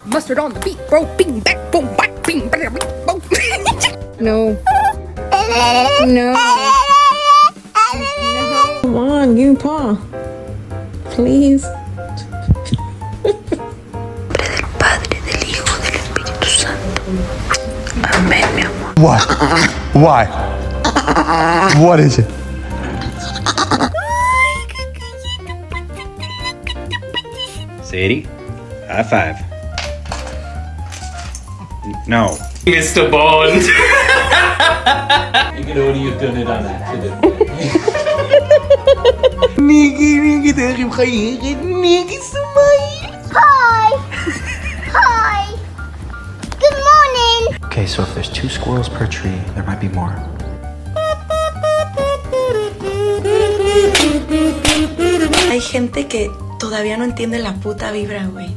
Mustard on the beat, bro. Bing, back, boom, back, bing, back, boom. No. No. Come on, give me paw. Please. Del Padre, del Hijo, del Espíritu Santo. Amén, mi amor. What? Why? What is it? Sadie, high five. No. Mr. Bond. You can only you've done it on accident. Niggy, terug geïrriteerd. Niggy, smile. Hi. Hi. Good morning. Okay, so if there's 2 squirrels per tree, there might be more. Hay gente que todavía no entiende la puta vibra, güey.